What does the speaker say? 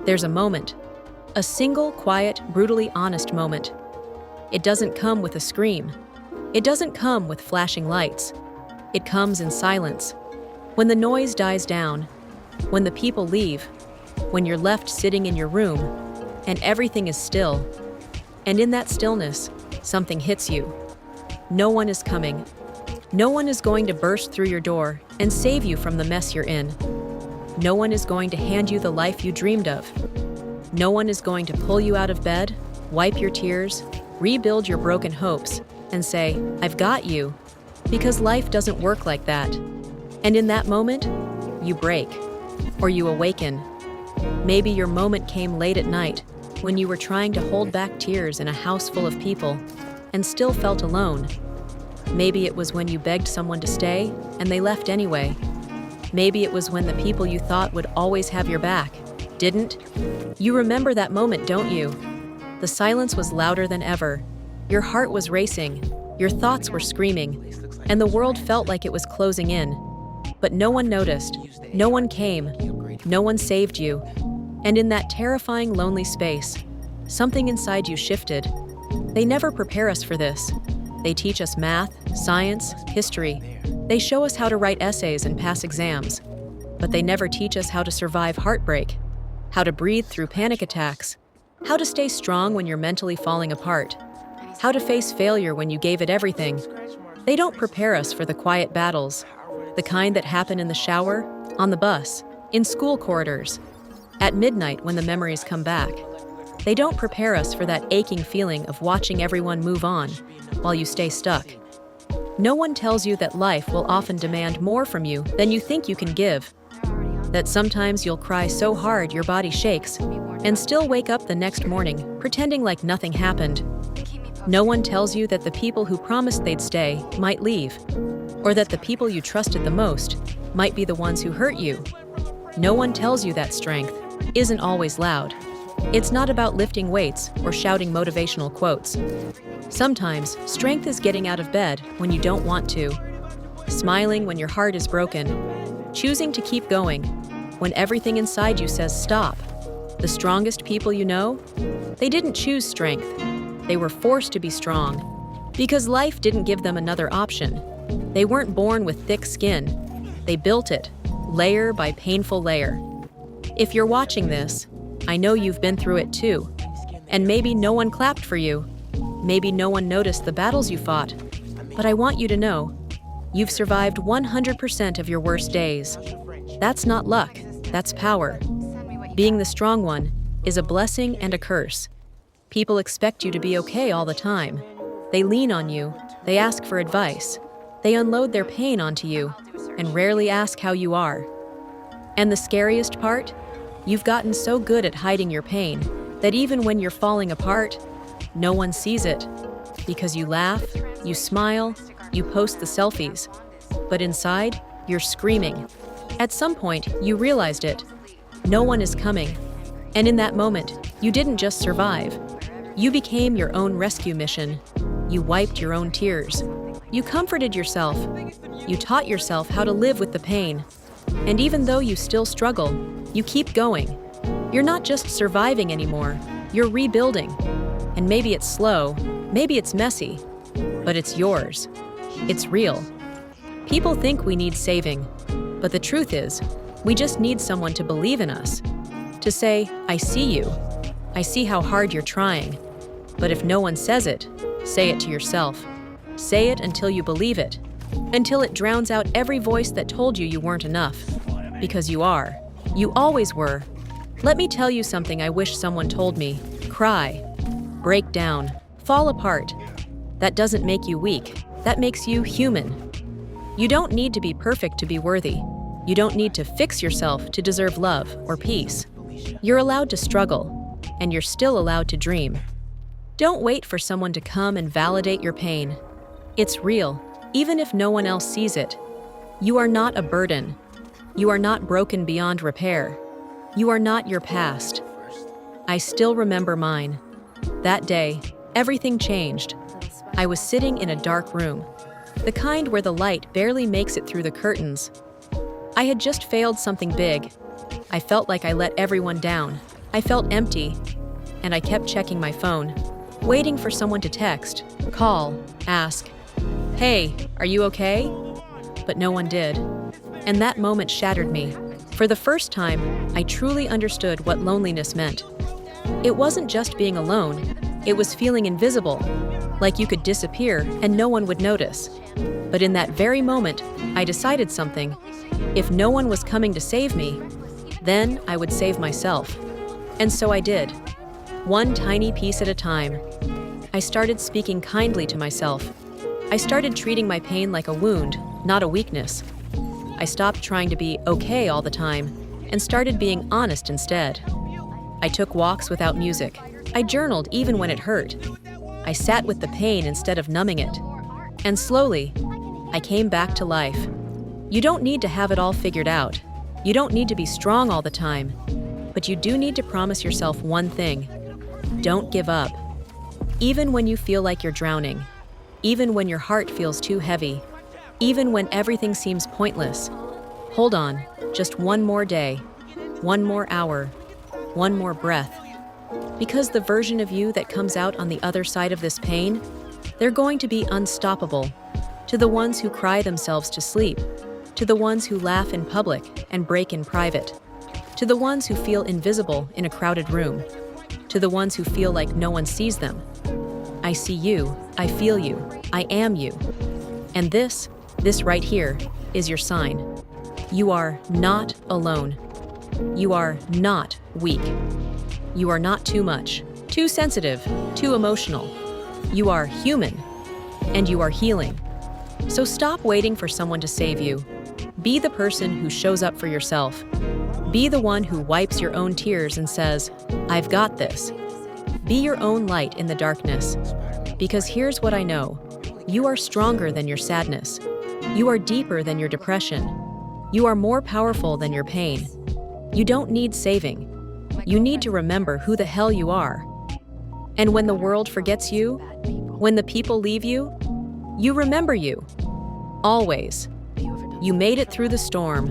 There's a moment. A single, quiet, brutally honest moment. It doesn't come with a scream. It doesn't come with flashing lights. It comes in silence. When the noise dies down, when the people leave, when you're left sitting in your room, and everything is still. And in that stillness, something hits you. No one is coming. No one is going to burst through your door and save you from the mess you're in. No one is going to hand you the life you dreamed of. No one is going to pull you out of bed, wipe your tears, rebuild your broken hopes, and say, "I've got you," because life doesn't work like that. And in that moment, you break, or you awaken. Maybe your moment came late at night, when you were trying to hold back tears in a house full of people, and still felt alone. Maybe it was when you begged someone to stay, and they left anyway. Maybe it was when the people you thought would always have your back didn't. You remember that moment, don't you? The silence was louder than ever. Your heart was racing, your thoughts were screaming, and the world felt like it was closing in. But no one noticed, no one came, no one saved you. And in that terrifying, lonely space, something inside you shifted. They never prepare us for this. They teach us math, science, history. They show us how to write essays and pass exams. But they never teach us how to survive heartbreak, how to breathe through panic attacks, how to stay strong when you're mentally falling apart, how to face failure when you gave it everything. They don't prepare us for the quiet battles, the kind that happen in the shower, on the bus, in school corridors, at midnight when the memories come back. They don't prepare us for that aching feeling of watching everyone move on while you stay stuck. No one tells you that life will often demand more from you than you think you can give. That sometimes you'll cry so hard your body shakes and still wake up the next morning pretending like nothing happened. No one tells you that the people who promised they'd stay might leave, or that the people you trusted the most might be the ones who hurt you. No one tells you that strength isn't always loud. It's not about lifting weights or shouting motivational quotes. Sometimes, strength is getting out of bed when you don't want to, smiling when your heart is broken, choosing to keep going when everything inside you says stop. The strongest people you know, they didn't choose strength. They were forced to be strong because life didn't give them another option. They weren't born with thick skin. They built it, layer by painful layer. If you're watching this, I know you've been through it too. And maybe no one clapped for you. Maybe no one noticed the battles you fought. But I want you to know, you've survived 100% of your worst days. That's not luck, that's power. Being the strong one is a blessing and a curse. People expect you to be okay all the time. They lean on you, they ask for advice. They unload their pain onto you, and rarely ask how you are. And the scariest part? You've gotten so good at hiding your pain that even when you're falling apart, no one sees it. Because you laugh, you smile, you post the selfies. But inside, you're screaming. At some point, you realized it. No one is coming. And in that moment, you didn't just survive. You became your own rescue mission. You wiped your own tears. You comforted yourself. You taught yourself how to live with the pain. And even though you still struggle, you keep going. You're not just surviving anymore, you're rebuilding. And maybe it's slow, maybe it's messy, but it's yours. It's real. People think we need saving, but the truth is, we just need someone to believe in us. To say, "I see you. I see how hard you're trying." But if no one says it, say it to yourself. Say it until you believe it. Until it drowns out every voice that told you weren't enough. Because you are. You always were. Let me tell you something I wish someone told me. Cry. Break down. Fall apart. That doesn't make you weak. That makes you human. You don't need to be perfect to be worthy. You don't need to fix yourself to deserve love or peace. You're allowed to struggle, and you're still allowed to dream. Don't wait for someone to come and validate your pain. It's real, even if no one else sees it. You are not a burden. You are not broken beyond repair. You are not your past. I still remember mine. That day, everything changed. I was sitting in a dark room, the kind where the light barely makes it through the curtains. I had just failed something big. I felt like I let everyone down. I felt empty, and I kept checking my phone, waiting for someone to text, call, ask, "Hey, are you okay?" But no one did. And that moment shattered me. For the first time, I truly understood what loneliness meant. It wasn't just being alone, it was feeling invisible, like you could disappear and no one would notice. But in that very moment, I decided something. If no one was coming to save me, then I would save myself. And so I did. One tiny piece at a time. I started speaking kindly to myself. I started treating my pain like a wound, not a weakness. I stopped trying to be okay all the time and started being honest instead. I took walks without music. I journaled even when it hurt. I sat with the pain instead of numbing it. And slowly, I came back to life. You don't need to have it all figured out. You don't need to be strong all the time. But you do need to promise yourself one thing. Don't give up. Even when you feel like you're drowning. Even when your heart feels too heavy. Even when everything seems pointless. Hold on, just one more day. One more hour. One more breath. Because the version of you that comes out on the other side of this pain, they're going to be unstoppable. To the ones who cry themselves to sleep. To the ones who laugh in public and break in private. To the ones who feel invisible in a crowded room. To the ones who feel like no one sees them. I see you, I feel you, I am you. And this right here, is your sign. You are not alone. You are not weak. You are not too much, too sensitive, too emotional. You are human, and you are healing. So stop waiting for someone to save you. Be the person who shows up for yourself. Be the one who wipes your own tears and says, "I've got this." Be your own light in the darkness. Because here's what I know. You are stronger than your sadness. You are deeper than your depression. You are more powerful than your pain. You don't need saving. You need to remember who the hell you are. And when the world forgets you, when the people leave you, you remember you. Always. You made it through the storm.